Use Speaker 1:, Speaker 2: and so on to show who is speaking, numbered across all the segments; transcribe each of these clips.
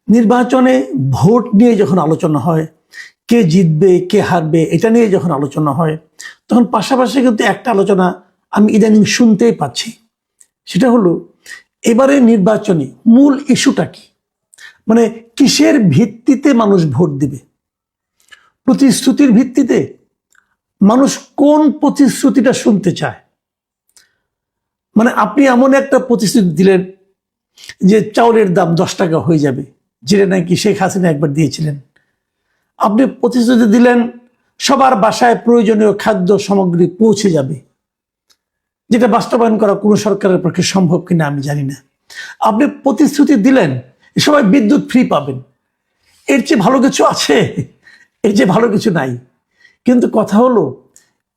Speaker 1: নির্বাচনে ভোট নিয়ে যখন আলোচনা হয়, কে জিতবে কে হারবে এটা নিয়ে যখন আলোচনা হয়, তখন পাশাপাশি কিন্তু একটা আলোচনা আমি ইদানিং শুনতেই পাচ্ছি। সেটা হলো এবারে নির্বাচনে মূল ইস্যুটা কি, মানে কিসের ভিত্তিতে মানুষ ভোট দিবে? প্রতিশ্রুতির ভিত্তিতে? মানুষ কোন প্রতিশ্রুতিটা শুনতে চায়? মানে আপনি এমন একটা প্রতিশ্রুতি দিলেন যে চাউলের দাম 10 টাকা হয়ে যাবে, যেটা নাকি শেখ হাসিনা একবার দিয়েছিলেন। আপনি প্রতিশ্রুতি দিলেন সবার বাসায় প্রয়োজনীয় খাদ্য সামগ্রী পৌঁছে যাবে, যেটা বাস্তবায়ন করা কোনো সরকারের পক্ষে সম্ভব কিনা আমি জানি না। আপনি প্রতিশ্রুতি দিলেন সবাই বিদ্যুৎ ফ্রি পাবেন। এর চেয়ে ভালো কিছু আছে? এর চেয়ে ভালো কিছু নাই। কিন্তু কথা হলো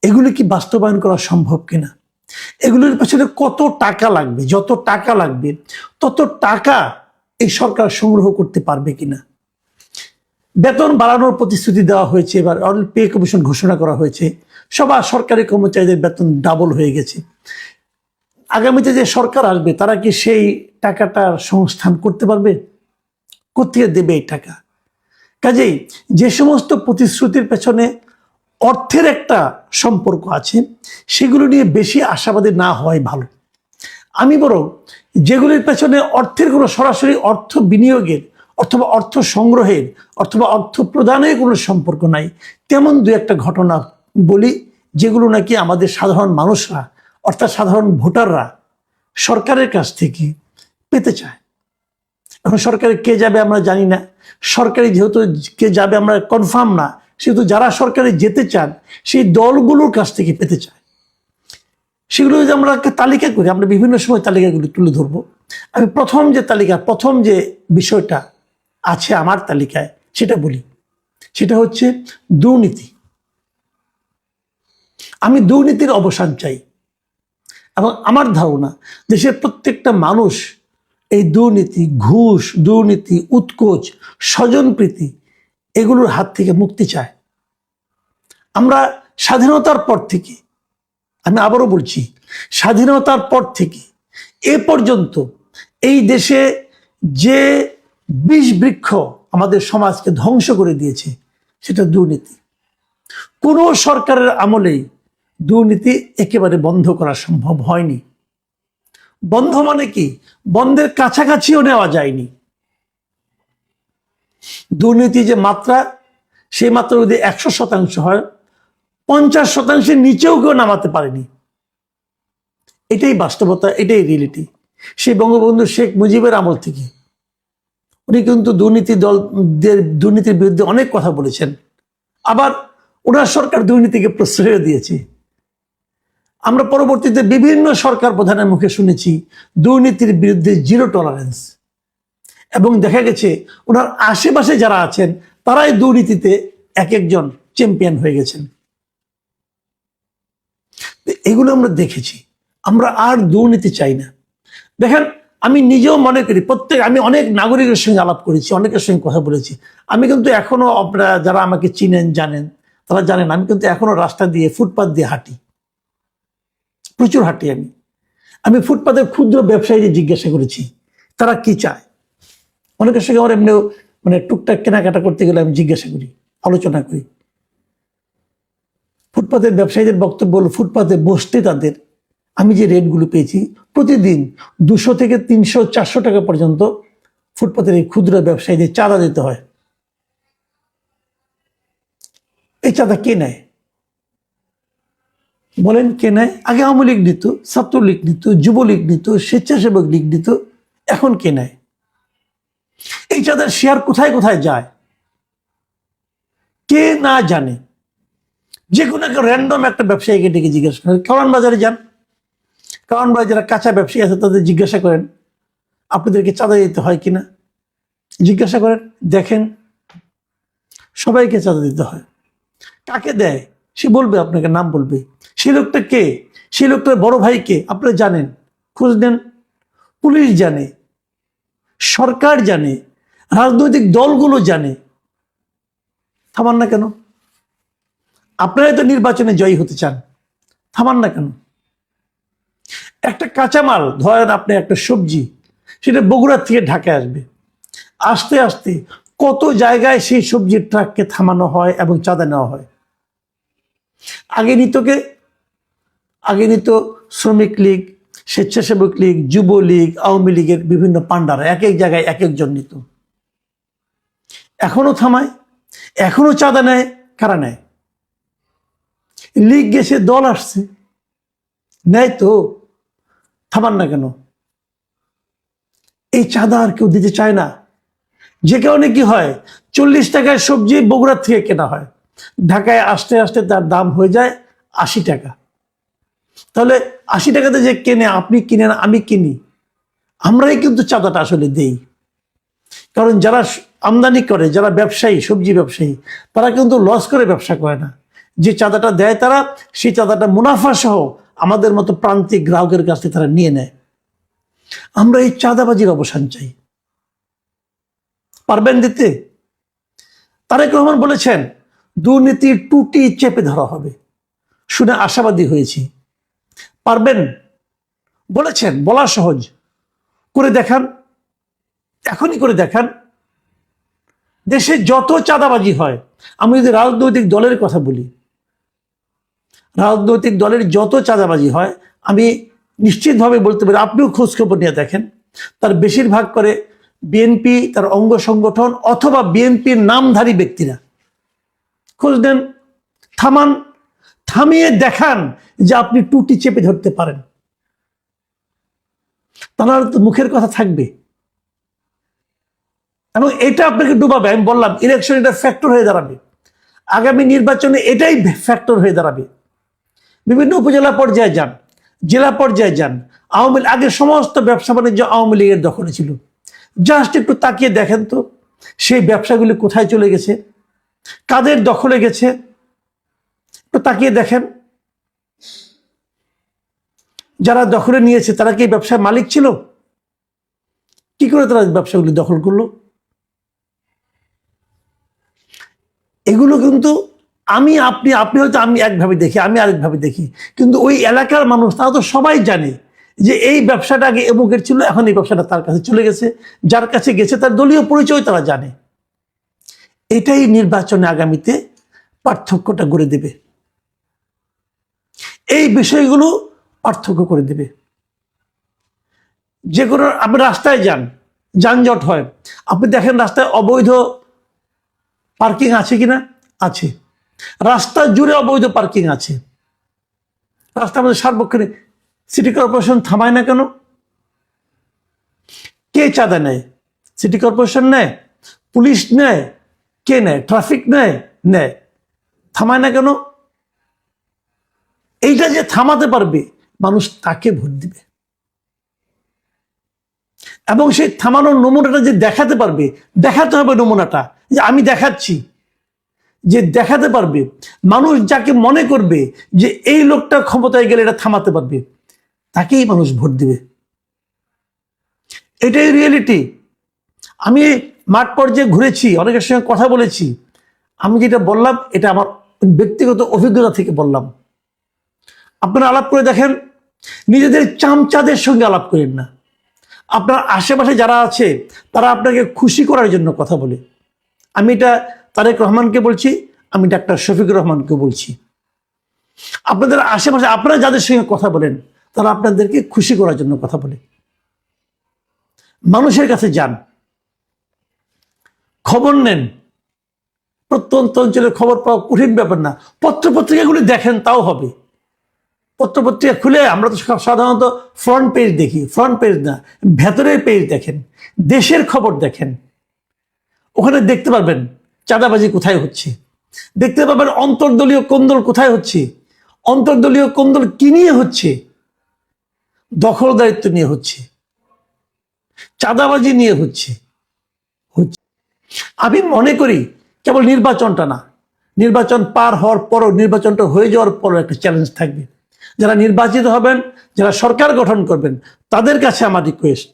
Speaker 1: এগুলি কি বাস্তবায়ন করা সম্ভব কিনা, এগুলির পেছনে কত টাকা লাগবে, যত টাকা লাগবে তত টাকা এই সরকার সংগ্রহ করতে পারবে কিনা। বেতন বাড়ানোর প্রতিশ্রুতি দেওয়া হয়েছে, এবার অল পে কমিশন ঘোষণা করা হয়েছে, সবার সরকারি কর্মচারীদের বেতন ডাবল হয়ে গেছে। আগামীতে যে সরকার আসবে তারা কি সেই টাকাটার সংস্থান করতে পারবে? কোথেকে দেবে এই টাকা? কাজেই যে সমস্ত প্রতিশ্রুতির পেছনে অর্থের একটা সম্পর্ক আছে সেগুলো নিয়ে বেশি আশাবাদী না হওয়াই ভালো। আমি বরং যেগুলির পেছনে অর্থের কোনো সরাসরি অর্থ বিনিয়োগের অথবা অর্থ সংগ্রহের অথবা অর্থ প্রদানের কোনো সম্পর্ক নাই তেমন দু একটা ঘটনা বলি, যেগুলো নাকি আমাদের সাধারণ মানুষরা অর্থাৎ সাধারণ ভোটাররা সরকারের কাছ থেকে পেতে চায়। এখন সরকারে কে যাবে আমরা জানি না, সরকারি যেহেতু কে যাবে আমরা কনফার্ম না, সেহেতু যারা সরকারে যেতে চান সেই দলগুলোর কাছ থেকে পেতে চায়। সেগুলো যদি আমরা একটা তালিকা করি, আমরা বিভিন্ন সময় তালিকাগুলো তুলে ধরবো। আমি প্রথম যে বিষয়টা আছে আমার তালিকায় সেটা বলি, সেটা হচ্ছে দুর্নীতি। আমি দুর্নীতির অবসান চাই এবং আমার ধারণা দেশের প্রত্যেকটা মানুষ এই দুর্নীতি, ঘুষ, দুর্নীতি, উৎকোচ, স্বজনপ্রীতি এগুলোর হাত থেকে মুক্তি চায়। আমরা স্বাধীনতার পর থেকে, আমি আবারও বলছি, স্বাধীনতার পর থেকে এ পর্যন্ত এই দেশে যে বিষ বৃক্ষ আমাদের সমাজকে ধ্বংস করে দিয়েছে সেটা দুর্নীতি। কোনো সরকারের আমলেই দুর্নীতি একেবারে বন্ধ করা সম্ভব হয়নি। বন্ধ মানে কি, বন্ধের কাছাকাছিও নেওয়া যায়নি। দুর্নীতি যে মাত্রা, সেই মাত্রা যদি 100% হয়, 50% নিচেও কেউ নামাতে পারেনি। এটাই বাস্তবতা, এটাই রিয়েলিটি। সেই বঙ্গবন্ধু শেখ মুজিবের আমল থেকে উনি কিন্তু দুর্নীতির বিরুদ্ধে অনেক কথা বলেছেন, আবার ওনার সরকার দুর্নীতিকে প্রশ্রয় দিয়েছে। আমরা পরবর্তীতে বিভিন্ন সরকার প্রধানের মুখে শুনেছি দুর্নীতির বিরুদ্ধে জিরো টলারেন্স, এবং দেখা গেছে ওনার আশেপাশে যারা আছেন তারাই দুর্নীতিতে এক একজন চ্যাম্পিয়ন হয়ে গেছেন। এগুলো আমরা দেখেছি। আমরা আর দুর্নীতি চাই না। দেখেন, আমি নিজেও মনে করি, আমি অনেক নাগরিকের সঙ্গে আলাপ করেছি, অনেকের সঙ্গে কথা বলেছি। আমি কিন্তু এখনো, আপনারা যারা আমাকে চিনেন জানেন, তারা জানেন আমি কিন্তু এখনো রাস্তা দিয়ে, ফুটপাথ দিয়ে হাঁটি, প্রচুর হাঁটি। আমি ফুটপাথের ক্ষুদ্র ব্যবসায়ীদের জিজ্ঞাসা করেছি তারা কি চায়। অনেকের সঙ্গে আমার এমনিও মানে টুকটাক কেনাকাটা করতে গেলে আমি জিজ্ঞাসা করি, আলোচনা করি। ফুটপাথের ব্যবসায়ীদের বক্তব্য হলো ফুটপাথে বসতে তাদের, আমি যে রেটগুলো পেয়েছি, প্রতিদিন 200 থেকে 300, 400 টাকা পর্যন্ত ফুটপাথের এই ক্ষুদ্র ব্যবসায়ীদের চাঁদা দিতে হয়। এই চাঁদা কে নেয় বলেন? কে নেয়? আগে আওয়ামী লীগ নিত, ছাত্রলীগ নিত, যুবলীগ নিত, স্বেচ্ছাসেবক লীগ নিত, এখন কে নেয়? এই চাঁদার শেয়ার কোথায় কোথায় যায় কে না জানে। যে কোনো একটা র্যান্ডম একটা ব্যবসায়ীকে ডেকে জিজ্ঞাসা করেন, কারণ বাজারে যান, কারণ বাজারে যারা কাঁচা ব্যবসায়ী আছে তাদের জিজ্ঞাসা করেন আপনাদেরকে চাঁদা দিতে হয় কিনা, জিজ্ঞাসা করেন, দেখেন সবাইকে চাঁদা দিতে হয়। কাকে দেয় সে বলবে, আপনাকে নাম বলবে। সেই লোকটা কে? সেই লোকটার বড় ভাই কে আপনারা জানেন, খোঁজ নেন। পুলিশ জানে, সরকার জানে, রাজনৈতিক দলগুলো জানে। থামান না কেন? আপনারাই তো নির্বাচনে জয়ী হতে চান, থামান না কেন? একটা কাঁচামাল, ধরেন আপনি একটা সবজি, সেটা বগুড়া থেকে ঢাকায় আসবে, আস্তে আস্তে কত জায়গায় সেই সবজির ট্রাককে থামানো হয় এবং চাঁদা নেওয়া হয়। আগে নিত শ্রমিক লীগ, স্বেচ্ছাসেবক লীগ, যুবলীগ, আওয়ামী লীগের বিভিন্ন পান্ডারা এক এক জায়গায় এক একজন নিত। এখনো থামায়, এখনো চাঁদা নেয়। কারা নেয়? লীগ গেছে, দল আসছে, নেয় তো, থামান না কেন? এই চাঁদা আর কেউ দিতে চায় না। যে কারণে কি হয়, 40 টাকায় সবজি বগুড়ার থেকে কেনা হয়, ঢাকায় আসতে আসতে তার দাম হয়ে যায় 80 টাকা। তাহলে 80 টাকাতে যে কেনে, আপনি কিনেন, আমি কিনি, আমরাই কিন্তু চাঁদাটা আসলে দেই। কারণ যারা আমদানি করে, যারা ব্যবসায়ী, সবজি ব্যবসায়ী, তারা কিন্তু লস করে ব্যবসা করে না। যে চাঁদাটা দেয় তারা, সেই চাঁদাটা মুনাফা সহ আমাদের মতো প্রান্তিক গ্রাহকের কাছ থেকে তারা নিয়ে নেয়। আমরা এই চাঁদাবাজির অবসান চাই। পারবেন দিতে? তারেক রহমান বলেছেন দুর্নীতির টুটি চেপে ধরা হবে। শুনে আশাবাদী হয়েছি। পারবেন? বলেছেন, বলা সহজ, করে দেখান, এখনই করে দেখান। দেশে যত চাঁদাবাজি হয়, আমি যদি রাজনৈতিক দলের কথা বলি, রাজনৈতিক দলের যত চাঁদাবাজি হয়, আমি নিশ্চিতভাবে বলতে পারি, আপনিও খোঁজখবর নিয়ে দেখেন, তার বেশিরভাগ করে বিএনপি, তার অঙ্গ সংগঠন অথবা বিএনপির নামধারী ব্যক্তিরা। খোঁজ নেন, থামান, থামিয়ে দেখান যে আপনি টুটি চেপে ধরতে পারেন। তাহলে তো মুখের কথা থাকবে এবং এটা আপনাকে ডুবাবে। আমি বললাম, ইলেকশন এটা ফ্যাক্টর হয়ে দাঁড়াবে, আগামী নির্বাচনে এটাই ফ্যাক্টর হয়ে দাঁড়াবে। বিভিন্ন উপজেলা পর্যায়ে যান, জেলা পর্যায়ে যান, আগে সমস্ত ব্যবসা বাণিজ্য আওয়ামী লীগের দখলে ছিল। জাস্ট একটু তাকিয়ে দেখেন তো, সেই ব্যবসাগুলি কোথায় চলে গেছে, কাদের দখলে গেছে, একটু তাকিয়ে দেখেন। যারা দখলে নিয়েছে তারা কি ব্যবসার মালিক ছিল? কি করে তারা ব্যবসাগুলি দখল করলো? এগুলো কিন্তু আপনি হয়তো, আমি একভাবে দেখি, আমি আরেকভাবে দেখি, কিন্তু ওই এলাকার মানুষ তারা তো সবাই জানে যে এই ব্যবসাটা আগে এমুকের ছিল, এখন এই ব্যবসাটা তার কাছে চলে গেছে। যার কাছে গেছে তার দলীয় পরিচয় তারা জানে। এটাই নির্বাচনে আগামীতে পার্থক্যটা করে দেবে। এই বিষয়গুলো পার্থক্য করে দেবে। যে কোনো, আপনি রাস্তায় যান, যানজট হয়, আপনি দেখেন রাস্তায় অবৈধ পার্কিং আছে কিনা? আছে। রাস্তা জুড়ে অবৈধ পার্কিং আছে। রাস্তার মধ্যে সার্বক্ষণিক সিটি কর্পোরেশন থামায় না কেন? কে চাঁদা নেয়? সিটি কর্পোরেশন নেয়? পুলিশ নেয়? কে নেয়? ট্রাফিক নেয়? নেয়। থামায় না কেন? এইটা যে থামাতে পারবে, মানুষ তাকে ভোট দিবে। এবং সেই থামানোর নমুনাটা যে দেখাতে পারবে, দেখাতে হবে নমুনাটা, যে আমি দেখাচ্ছি, যে দেখাতে পারবে, মানুষ যাকে মনে করবে যে এই লোকটা ক্ষমতায় গেলে এটা থামাতে পারবে, তাকেই মানুষ ভোট দিবে। এটাই রিয়েলিটি। আমি মাঠ পর্যায়ে ঘুরেছি, অনেকের সঙ্গে কথা বলেছি। আমি যেটা বললাম এটা আমার ব্যক্তিগত অভিজ্ঞতা থেকে বললাম। আপনারা আলাপ করে দেখেন, নিজেদের চামচাদের সঙ্গে আলাপ করেন না। আপনার আশেপাশে যারা আছে তারা আপনাকে খুশি করার জন্য কথা বলে। আমি এটা তারেক রহমানকে বলছি, আমি ডাক্তার শফিকুর রহমানকে বলছি। আপনাদের আশেপাশে আপনারা যাদের সঙ্গে কথা বলেন, তারা আপনাদেরকে খুশি করার জন্য কথা বলে। মানুষের কাছে যান, খবর নেন। প্রত্যন্ত অঞ্চলের খবর পাওয়া কঠিন ব্যাপার না। পত্রপত্রিকাগুলি দেখেন, তাও হবে। পত্রপত্রিকা খুলে আমরা তো সাধারণত ফ্রন্ট পেজ দেখি, ফ্রন্ট পেজ না, ভেতরের পেজ দেখেন, দেশের খবর দেখেন। ওখানে দেখতে পারবেন চাঁদাবাজি কোথায় হচ্ছে, দেখতে পাবেন অন্তর্দলীয় কোন্দল কোথায় হচ্ছে, অন্তর্দলীয় কোন্দল কি নিয়ে হচ্ছে, দখলদারিত্ব নিয়ে হচ্ছে, চাঁদাবাজি নিয়ে হচ্ছে। আমি মনে করি কেবল নির্বাচনটা না, নির্বাচন পার হওয়ার পরও, নির্বাচনটা হয়ে যাওয়ার পরও একটা চ্যালেঞ্জ থাকবে। যারা নির্বাচিত হবেন, যারা সরকার গঠন করবেন, তাদের কাছে আমার রিকোয়েস্ট,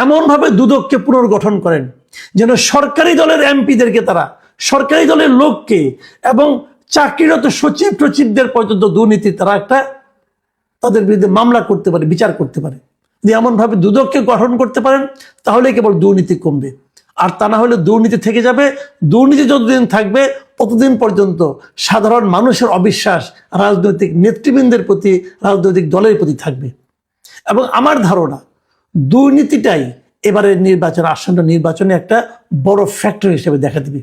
Speaker 1: এমনভাবে দুদককে পুনর্গঠন করেন যেন সরকারি দলের এমপিদেরকে, তারা সরকারি দলের লোককে এবং চাকরিরত সচিব টচিবদের পর্যন্ত দুর্নীতি তারা একটা তাদের বিরুদ্ধে মামলা করতে পারে, বিচার করতে পারে। যদি এমনভাবে দুদককে গঠন করতে পারেন, তাহলে কেবল দুর্নীতি কমবে। আর তা না হলে দুর্নীতি থেকে যাবে। দুর্নীতি যতদিন থাকবে ততদিন পর্যন্ত সাধারণ মানুষের অবিশ্বাস রাজনৈতিক নেতৃবৃন্দের প্রতি, রাজনৈতিক দলের প্রতি থাকবে। এবং আমার ধারণা দুর্নীতিটাই এবারের নির্বাচন, আসন্ন নির্বাচনে একটা বড় ফ্যাক্টর হিসেবে দেখা দিবে।